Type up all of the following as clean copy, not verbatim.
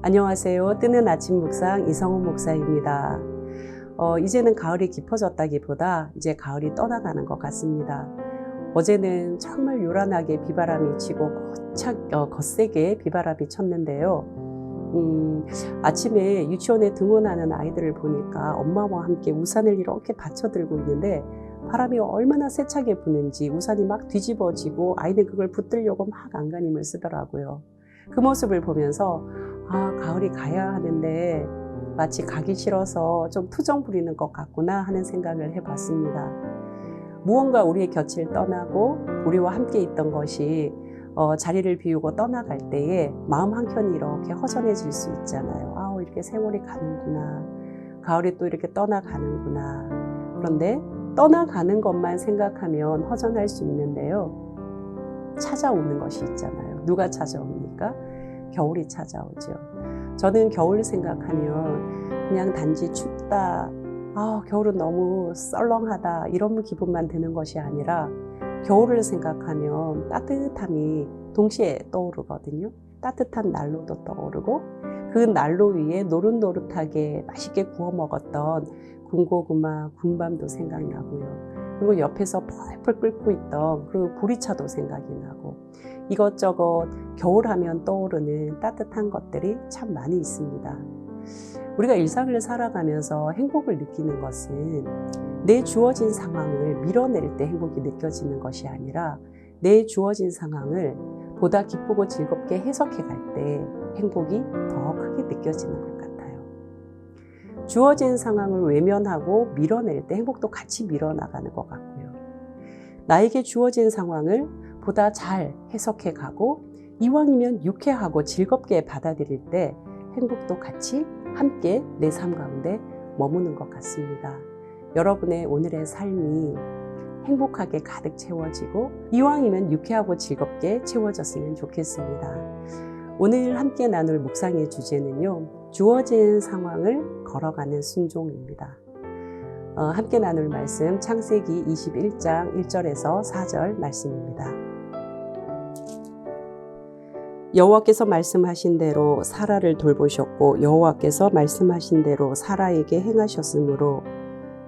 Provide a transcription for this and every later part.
안녕하세요. 뜨는 아침 묵상 이성훈 목사입니다. 이제는 가을이 깊어졌다기보다 이제 가을이 떠나가는 것 같습니다. 어제는 정말 요란하게 비바람이 치고 거세게 비바람이 쳤는데요. 아침에 유치원에 등원하는 아이들을 보니까 엄마와 함께 우산을 이렇게 받쳐 들고 있는데 바람이 얼마나 세차게 부는지 우산이 막 뒤집어지고 아이는 그걸 붙들려고 막 안간힘을 쓰더라고요. 그 모습을 보면서 가을이 가야 하는데 마치 가기 싫어서 좀 투정 부리는 것 같구나 하는 생각을 해봤습니다. 무언가 우리의 곁을 떠나고 우리와 함께 있던 것이 자리를 비우고 떠나갈 때에 마음 한켠이 이렇게 허전해질 수 있잖아요. 이렇게 세월이 가는구나. 가을이 또 이렇게 떠나가는구나. 그런데 떠나가는 것만 생각하면 허전할 수 있는데요. 찾아오는 것이 있잖아요. 누가 찾아옵니까? 겨울이 찾아오죠. 저는 겨울 생각하면 그냥 단지 춥다, 겨울은 너무 썰렁하다 이런 기분만 드는 것이 아니라 겨울을 생각하면 따뜻함이 동시에 떠오르거든요. 따뜻한 난로도 떠오르고 그 난로 위에 노릇노릇하게 맛있게 구워 먹었던 군고구마, 군밤도 생각나고요. 그리고 옆에서 펄펄 끓고 있던 그 보리차도 생각이 나고 이것저것 겨울하면 떠오르는 따뜻한 것들이 참 많이 있습니다. 우리가 일상을 살아가면서 행복을 느끼는 것은 내 주어진 상황을 밀어낼 때 행복이 느껴지는 것이 아니라 내 주어진 상황을 보다 기쁘고 즐겁게 해석해 갈 때 행복이 더 크게 느껴지는 것 같아요. 주어진 상황을 외면하고 밀어낼 때 행복도 같이 밀어나가는 것 같고요. 나에게 주어진 상황을 보다 잘 해석해 가고 이왕이면 유쾌하고 즐겁게 받아들일 때 행복도 같이 함께 내 삶 가운데 머무는 것 같습니다. 여러분의 오늘의 삶이 행복하게 가득 채워지고 이왕이면 유쾌하고 즐겁게 채워졌으면 좋겠습니다. 오늘 함께 나눌 묵상의 주제는요. 주어진 상황을 걸어가는 순종입니다. 함께 나눌 말씀 창세기 21장 1절에서 4절 말씀입니다. 여호와께서 말씀하신 대로 사라를 돌보셨고 여호와께서 말씀하신 대로 사라에게 행하셨으므로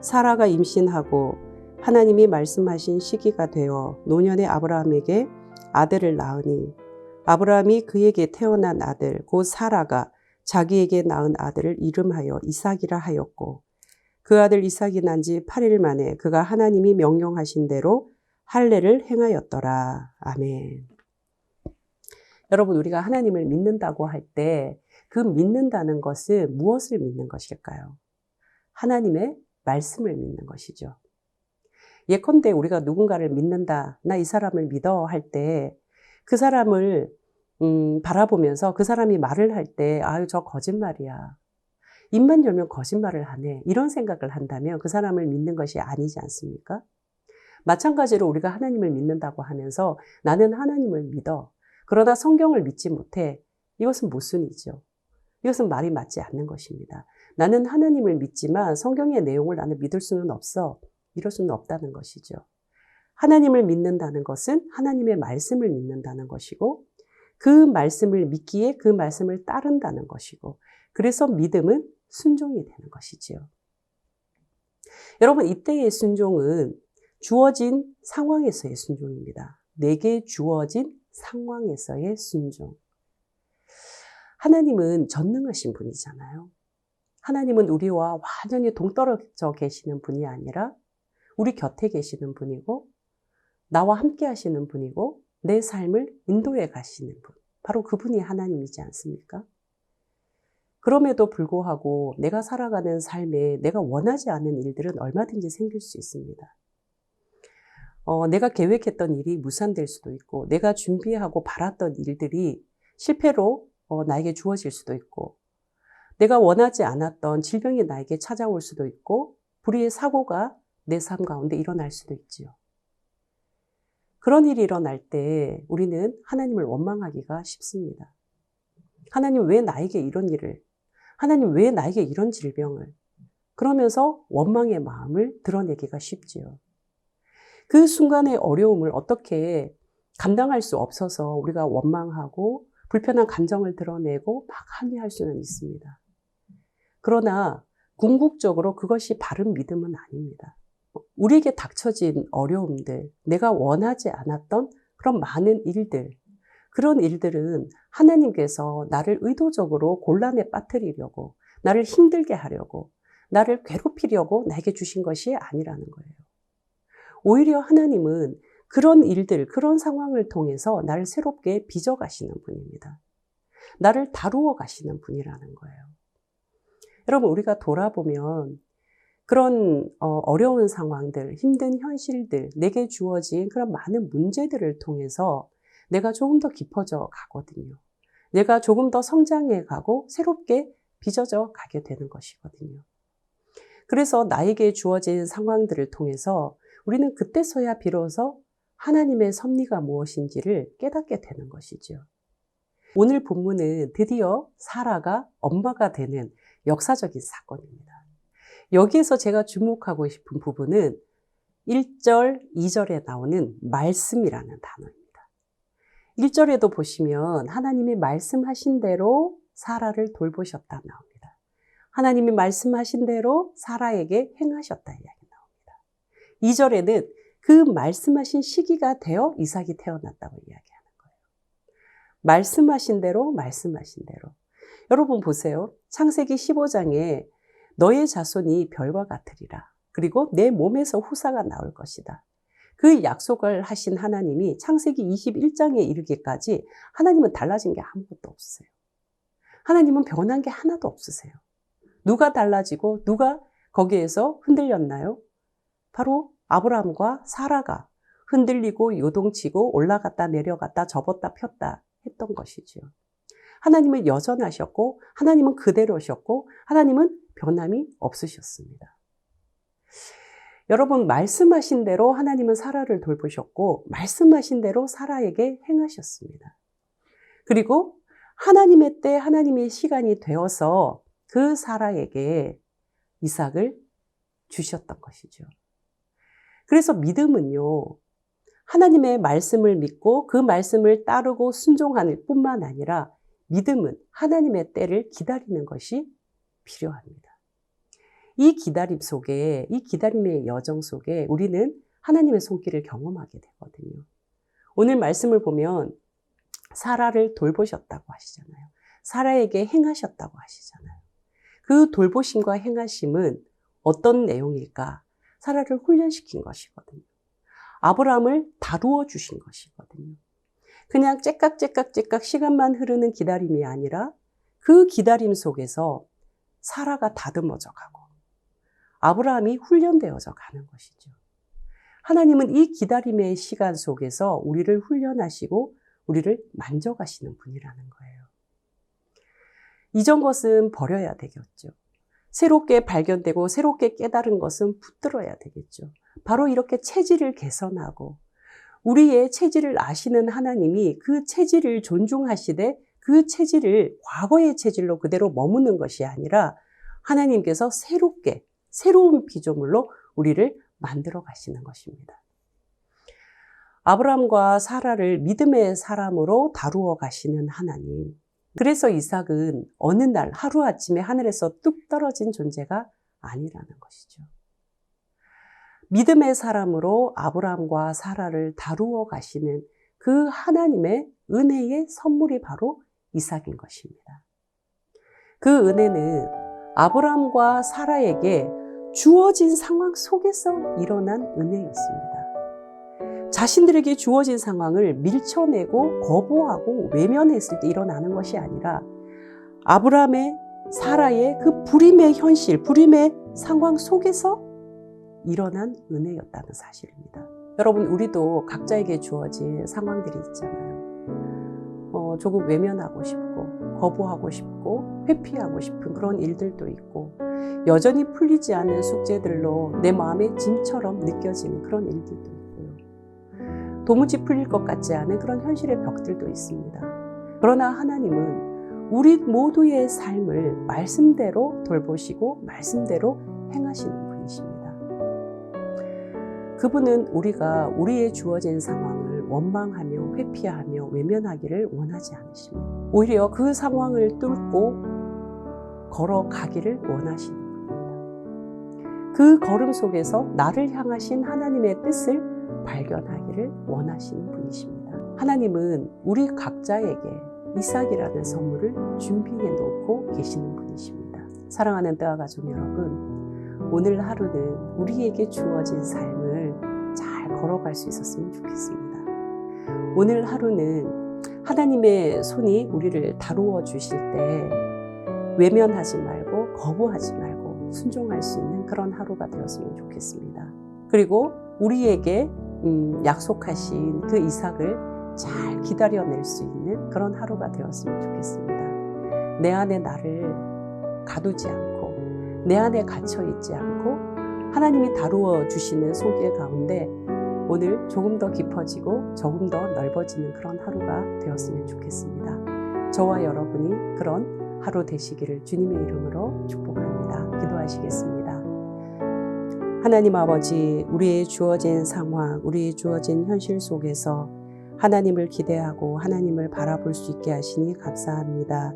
사라가 임신하고 하나님이 말씀하신 시기가 되어 노년의 아브라함에게 아들을 낳으니 아브라함이 그에게 태어난 아들 곧 사라가 자기에게 낳은 아들을 이름하여 이삭이라 하였고 그 아들 이삭이 난 지 8일 만에 그가 하나님이 명령하신 대로 할례를 행하였더라. 아멘. 여러분, 우리가 하나님을 믿는다고 할 때 그 믿는다는 것은 무엇을 믿는 것일까요? 하나님의 말씀을 믿는 것이죠. 예컨대 우리가 누군가를 믿는다, 나 이 사람을 믿어 할 때 그 사람을 바라보면서 그 사람이 말을 할 때 저 거짓말이야. 입만 열면 거짓말을 하네. 이런 생각을 한다면 그 사람을 믿는 것이 아니지 않습니까? 마찬가지로 우리가 하나님을 믿는다고 하면서 나는 하나님을 믿어. 그러나 성경을 믿지 못해. 이것은 모순이죠. 이것은 말이 맞지 않는 것입니다. 나는 하나님을 믿지만 성경의 내용을 나는 믿을 수는 없어. 이럴 수는 없다는 것이죠. 하나님을 믿는다는 것은 하나님의 말씀을 믿는다는 것이고 그 말씀을 믿기에 그 말씀을 따른다는 것이고 그래서 믿음은 순종이 되는 것이지요. 여러분, 이때의 순종은 주어진 상황에서의 순종입니다. 내게 주어진 상황에서의 순종. 하나님은 전능하신 분이잖아요. 하나님은 우리와 완전히 동떨어져 계시는 분이 아니라 우리 곁에 계시는 분이고 나와 함께 하시는 분이고 내 삶을 인도해 가시는 분. 바로 그분이 하나님이지 않습니까? 그럼에도 불구하고 내가 살아가는 삶에 내가 원하지 않은 일들은 얼마든지 생길 수 있습니다. 내가 계획했던 일이 무산될 수도 있고 내가 준비하고 바랐던 일들이 실패로 나에게 주어질 수도 있고 내가 원하지 않았던 질병이 나에게 찾아올 수도 있고 불의의 사고가 내 삶 가운데 일어날 수도 있지요. 그런 일이 일어날 때 우리는 하나님을 원망하기가 쉽습니다. 하나님 왜 나에게 이런 일을, 하나님 왜 나에게 이런 질병을, 그러면서 원망의 마음을 드러내기가 쉽지요. 그 순간의 어려움을 어떻게 감당할 수 없어서 우리가 원망하고 불편한 감정을 드러내고 막 항의할 수는 있습니다. 그러나 궁극적으로 그것이 바른 믿음은 아닙니다. 우리에게 닥쳐진 어려움들, 내가 원하지 않았던 그런 많은 일들, 그런 일들은 하나님께서 나를 의도적으로 곤란에 빠뜨리려고, 나를 힘들게 하려고, 나를 괴롭히려고 나에게 주신 것이 아니라는 거예요. 오히려 하나님은 그런 일들, 그런 상황을 통해서 나를 새롭게 빚어가시는 분입니다. 나를 다루어 가시는 분이라는 거예요. 여러분, 우리가 돌아보면 그런 어려운 상황들, 힘든 현실들, 내게 주어진 그런 많은 문제들을 통해서 내가 조금 더 깊어져 가거든요. 내가 조금 더 성장해 가고 새롭게 빚어져 가게 되는 것이거든요. 그래서 나에게 주어진 상황들을 통해서 우리는 그때서야 비로소 하나님의 섭리가 무엇인지를 깨닫게 되는 것이죠. 오늘 본문은 드디어 사라가 엄마가 되는 역사적인 사건입니다. 여기에서 제가 주목하고 싶은 부분은 1절, 2절에 나오는 말씀이라는 단어입니다. 1절에도 보시면 하나님이 말씀하신 대로 사라를 돌보셨다 나옵니다. 하나님이 말씀하신 대로 사라에게 행하셨다 이야기 나옵니다. 2절에는 그 말씀하신 시기가 되어 이삭이 태어났다고 이야기하는 거예요. 말씀하신 대로 말씀하신 대로. 여러분 보세요. 창세기 15장에 너의 자손이 별과 같으리라. 그리고 내 몸에서 후사가 나올 것이다. 그 약속을 하신 하나님이 창세기 21장에 이르기까지 하나님은 달라진 게 아무것도 없으세요. 하나님은 변한 게 하나도 없으세요. 누가 달라지고 누가 거기에서 흔들렸나요? 바로 아브라함과 사라가 흔들리고 요동치고 올라갔다 내려갔다 접었다 폈다 했던 것이죠. 하나님은 여전하셨고 하나님은 그대로셨고 하나님은 변함이 없으셨습니다. 여러분, 말씀하신 대로 하나님은 사라를 돌보셨고 말씀하신 대로 사라에게 행하셨습니다. 그리고 하나님의 때 하나님의 시간이 되어서 그 사라에게 이삭을 주셨던 것이죠. 그래서 믿음은요, 하나님의 말씀을 믿고 그 말씀을 따르고 순종하는 뿐만 아니라 믿음은 하나님의 때를 기다리는 것이 필요합니다. 이 기다림 속에, 이 기다림의 여정 속에 우리는 하나님의 손길을 경험하게 되거든요. 오늘 말씀을 보면 사라를 돌보셨다고 하시잖아요. 사라에게 행하셨다고 하시잖아요. 그 돌보심과 행하심은 어떤 내용일까? 사라를 훈련시킨 것이거든요. 아브라함을 다루어 주신 것이거든요. 그냥 째깍째깍째깍 시간만 흐르는 기다림이 아니라 그 기다림 속에서 사라가 다듬어져 가고 아브라함이 훈련되어져 가는 것이죠. 하나님은 이 기다림의 시간 속에서 우리를 훈련하시고 우리를 만져가시는 분이라는 거예요. 이전 것은 버려야 되겠죠. 새롭게 발견되고 새롭게 깨달은 것은 붙들어야 되겠죠. 바로 이렇게 체질을 개선하고 우리의 체질을 아시는 하나님이 그 체질을 존중하시되 그 체질을 과거의 체질로 그대로 머무는 것이 아니라 하나님께서 새롭게 새로운 피조물로 우리를 만들어 가시는 것입니다. 아브라함과 사라를 믿음의 사람으로 다루어 가시는 하나님. 그래서 이삭은 어느 날 하루아침에 하늘에서 뚝 떨어진 존재가 아니라는 것이죠. 믿음의 사람으로 아브라함과 사라를 다루어 가시는 그 하나님의 은혜의 선물이 바로 이삭인 것입니다. 그 은혜는 아브라함과 사라에게 주어진 상황 속에서 일어난 은혜였습니다. 자신들에게 주어진 상황을 밀쳐내고 거부하고 외면했을 때 일어나는 것이 아니라 아브라함의 사라의 그 불임의 현실, 불임의 상황 속에서 일어난 은혜였다는 사실입니다. 여러분, 우리도 각자에게 주어진 상황들이 있잖아요. 조금 외면하고 싶고 거부하고 싶고 회피하고 싶은 그런 일들도 있고 여전히 풀리지 않는 숙제들로 내 마음의 짐처럼 느껴지는 그런 일들도 있고요. 도무지 풀릴 것 같지 않은 그런 현실의 벽들도 있습니다. 그러나 하나님은 우리 모두의 삶을 말씀대로 돌보시고 말씀대로 행하시는 분이십니다. 그분은 우리가 우리의 주어진 상황을 원망하며 회피하며 외면하기를 원하지 않으십니다. 오히려 그 상황을 뚫고 걸어가기를 원하시는 분입니다. 그 걸음 속에서 나를 향하신 하나님의 뜻을 발견하기를 원하시는 분이십니다. 하나님은 우리 각자에게 이삭이라는 선물을 준비해 놓고 계시는 분이십니다. 사랑하는 뜨아 가족 여러분, 오늘 하루는 우리에게 주어진 삶을 잘 걸어갈 수 있었으면 좋겠습니다. 오늘 하루는 하나님의 손이 우리를 다루어 주실 때 외면하지 말고 거부하지 말고 순종할 수 있는 그런 하루가 되었으면 좋겠습니다. 그리고 우리에게 약속하신 그 이삭을 잘 기다려낼 수 있는 그런 하루가 되었으면 좋겠습니다. 내 안에 나를 가두지 않고 내 안에 갇혀 있지 않고 하나님이 다루어 주시는 손길 가운데 오늘 조금 더 깊어지고 조금 더 넓어지는 그런 하루가 되었으면 좋겠습니다. 저와 여러분이 그런 하루 되시기를 주님의 이름으로 축복합니다. 기도하시겠습니다. 하나님 아버지, 우리의 주어진 상황, 우리의 주어진 현실 속에서 하나님을 기대하고 하나님을 바라볼 수 있게 하시니 감사합니다.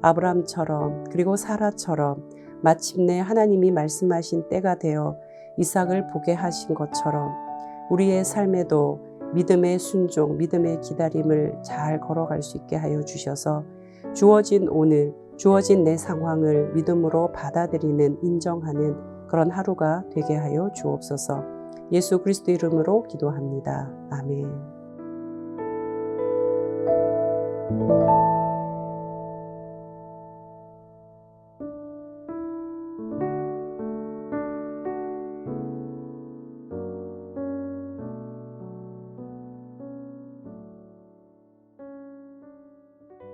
아브람처럼 그리고 사라처럼 마침내 하나님이 말씀하신 때가 되어 이삭을 보게 하신 것처럼 우리의 삶에도 믿음의 순종, 믿음의 기다림을 잘 걸어갈 수 있게 하여 주셔서 주어진 오늘, 주어진 내 상황을 믿음으로 받아들이는, 인정하는 그런 하루가 되게 하여 주옵소서. 예수 그리스도 이름으로 기도합니다. 아멘.